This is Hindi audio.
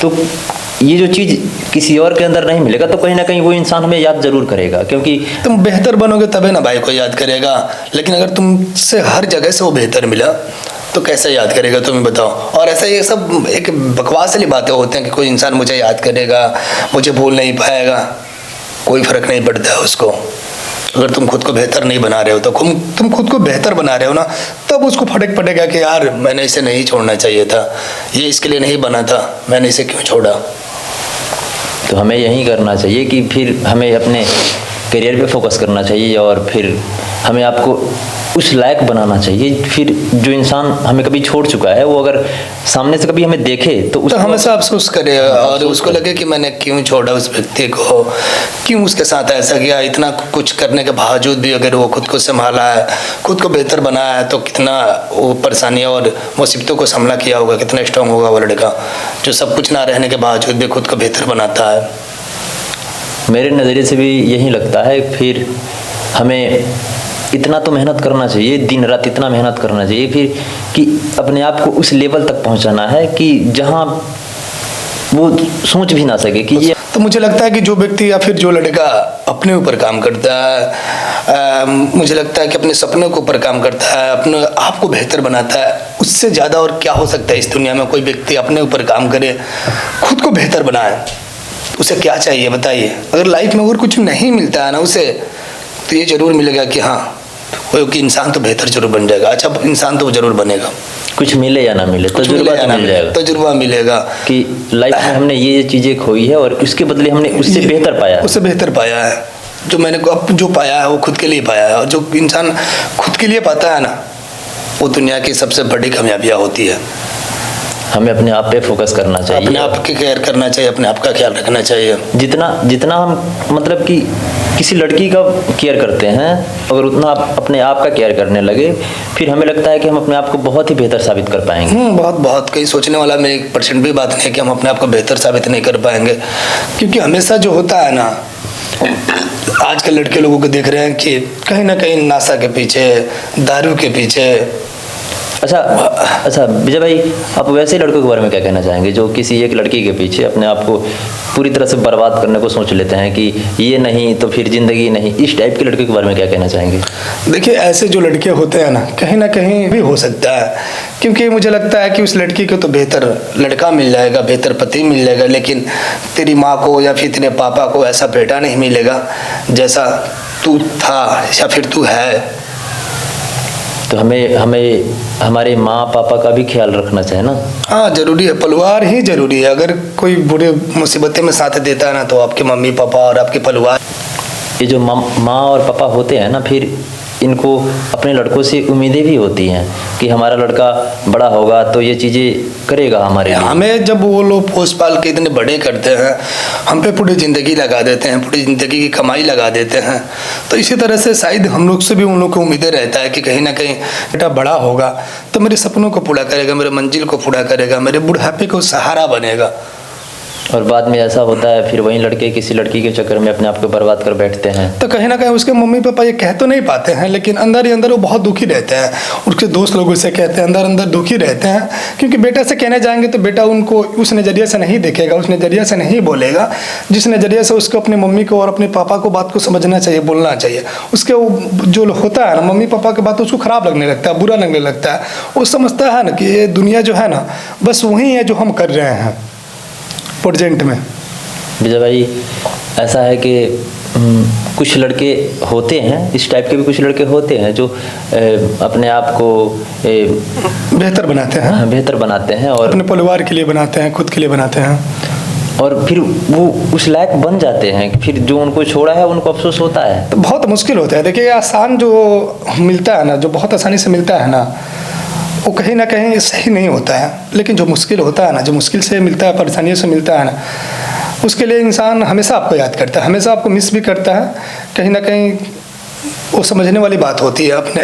तो ये जो चीज़ किसी और के अंदर नहीं मिलेगा तो कहीं ना कहीं वो इंसान हमें याद जरूर करेगा, क्योंकि तुम बेहतर बनोगे तभी ना भाई को याद करेगा। लेकिन अगर तुमसे हर जगह से वो बेहतर मिला तो कैसे याद करेगा, तुम बताओ। और ऐसा ये सब एक बकवास वाली बातें होते हैं कि कोई इंसान मुझे याद करेगा, मुझे भूल नहीं पाएगा। कोई फर्क नहीं पड़ता है उसको। अगर तुम खुद को बेहतर नहीं बना रहे हो तो तुम खुद को बेहतर बना रहे हो ना, तब उसको फर्क पड़ेगा कि यार मैंने इसे नहीं छोड़ना चाहिए था, ये इसके लिए नहीं बना था, मैंने इसे क्यों छोड़ा। तो हमें यही करना चाहिए कि फिर हमें अपने करियर पे फोकस करना चाहिए और फिर हमें आपको उस लायक बनाना चाहिए। फिर जो इंसान हमें कभी छोड़ चुका है वो अगर सामने से कभी हमें देखे तो हमेशा अफसोस करे और उसको लगे कि मैंने क्यों छोड़ा उस व्यक्ति को, क्यों उसके साथ ऐसा किया। इतना कुछ करने के बावजूद भी अगर वो खुद को संभाला है, खुद को बेहतर बनाया है, तो कितना वो परेशानियाँ और मुसीबतों को सामना किया होगा, कितना स्ट्रांग होगा वो लड़का जो सब कुछ ना रहने के बावजूद भी खुद को बेहतर बनाता है। मेरे नज़रिए से भी यही लगता है। फिर हमें इतना तो मेहनत करना चाहिए, दिन रात इतना मेहनत करना चाहिए फिर कि अपने आप को उस लेवल तक पहुंचाना है कि जहां वो सोच भी ना सके कि ये। तो मुझे लगता है कि जो व्यक्ति या फिर जो लड़का अपने ऊपर काम करता है, मुझे लगता है कि अपने सपनों के ऊपर काम करता है, अपने आप को बेहतर बनाता है, उससे ज़्यादा और क्या हो सकता है इस दुनिया में। कोई व्यक्ति अपने ऊपर काम करे, खुद को बेहतर बनाए, उसे क्या चाहिए बताइए। अगर लाइफ में और कुछ नहीं मिलता है ना उसे, तो ये जरूर मिलेगा कि हाँ कोई इंसान तो बेहतर जरूर बन जाएगा। अच्छा इंसान तो जरूर बनेगा, कुछ मिले या ना मिले तजुर्बा तो मिल जाएगा, तजुर्बा मिलेगा कि लाइफ में हमने ये चीज़ें खोई है और उसके बदले हमने उससे बेहतर पाया है। उससे बेहतर पाया है। जो मैंने अब जो पाया है वो खुद के लिए पाया है। और जो इंसान खुद के लिए पाता है ना, वो दुनिया की सबसे बड़ी कामयाबियाँ होती है। हमें अपने आप पे फोकस करना चाहिए, अपने आप की केयर करना चाहिए, अपने आप का ख्याल रखना चाहिए। जितना हम मतलब कि किसी लड़की का केयर करते हैं, अगर उतना आप अपने आप का केयर करने लगे, फिर हमें लगता है कि हम अपने आप को बहुत ही बेहतर साबित कर पाएंगे। बहुत कहीं सोचने वाला में 1% भी बात नहीं कि हम अपने आप को बेहतर साबित नहीं कर पाएंगे। क्योंकि हमेशा जो होता है ना, आजकल लड़के लोगों को देख रहे हैं कि कहीं ना कहीं नशा के पीछे, दारू के पीछे। अच्छा विजय भाई, आप वैसे लड़कों के बारे में क्या कहना चाहेंगे जो किसी एक लड़की के पीछे अपने आप को पूरी तरह से बर्बाद करने को सोच लेते हैं कि ये नहीं तो फिर जिंदगी नहीं, इस टाइप के लड़के के बारे में क्या कहना चाहेंगे? देखिए ऐसे जो लड़के होते हैं ना कहीं भी हो सकता है। क्योंकि मुझे लगता है कि उस लड़की को तो बेहतर लड़का मिल जाएगा, बेहतर पति मिल जाएगा, लेकिन तेरी माँ को या फिर तेरे पापा को ऐसा बेटा नहीं मिलेगा जैसा तू था या फिर तू है। तो हमें हमारे माँ पापा का भी ख्याल रखना चाहिए ना। हाँ जरूरी है, परिवार ही जरूरी है। अगर कोई बुरे मुसीबतें में साथ देता है ना, तो आपके मम्मी पापा और आपके परिवार। ये जो माँ और पापा होते हैं ना, फिर इनको अपने लड़कों से उम्मीदें भी होती हैं कि हमारा लड़का बड़ा होगा तो ये चीज़ें करेगा हमारे लिए। हमें जब वो लोग पोस पाल के इतने बड़े करते हैं, हम पे पूरी ज़िंदगी लगा देते हैं, पूरी ज़िंदगी की कमाई लगा देते हैं, तो इसी तरह से शायद हम लोग से भी उन लोग को उम्मीदें रहता है कि कहीं ना कहीं बेटा बड़ा होगा तो मेरे सपनों को पूरा करेगा, मेरे मंजिल को पूरा करेगा, मेरे बुढ़ापे को सहारा बनेगा। और बाद में ऐसा होता है फिर वही लड़के किसी लड़की के चक्कर में अपने आप को बर्बाद कर बैठते हैं। तो कहीं ना कहीं उसके मम्मी पापा ये कह तो नहीं पाते हैं, लेकिन अंदर ही अंदर वो बहुत दुखी रहते हैं। उसके दोस्त लोग उसे कहते हैं, अंदर अंदर दुखी रहते हैं। क्योंकि बेटा से कहने जाएंगे तो बेटा उनको उस नज़रिए से नहीं देखेगा, उस नज़रिए से नहीं बोलेगा जिस नज़रिए से उसको अपने मम्मी को और अपने पापा को बात को समझना चाहिए, बोलना चाहिए। उसके जो होता है ना, मम्मी पापा की बात उसको ख़राब लगने लगता है, बुरा लगने लगता है। वो समझता है ना कि ये दुनिया जो है ना, बस वही है जो हम कर रहे हैं प्रेजेंट में। विजय भाई, ऐसा है कि कुछ लड़के होते हैं, इस टाइप के भी कुछ लड़के होते हैं जो अपने आप को बेहतर बनाते हैं, बेहतर बनाते हैं और अपने परिवार के लिए बनाते हैं, खुद के लिए बनाते हैं, और फिर वो उस लायक बन जाते हैं। फिर जो उनको छोड़ा है उनको अफसोस होता है। तो बहुत मुश्किल होता है। देखिए आसान जो मिलता है ना, जो बहुत आसानी से मिलता है ना, वो कहीं ना कहीं सही नहीं होता है। लेकिन जो मुश्किल होता है ना, जो मुश्किल से मिलता है, परेशानियों से मिलता है ना, उसके लिए इंसान हमेशा आपको याद करता है, हमेशा आपको मिस भी करता है। कहीं ना कहीं वो समझने वाली बात होती है अपने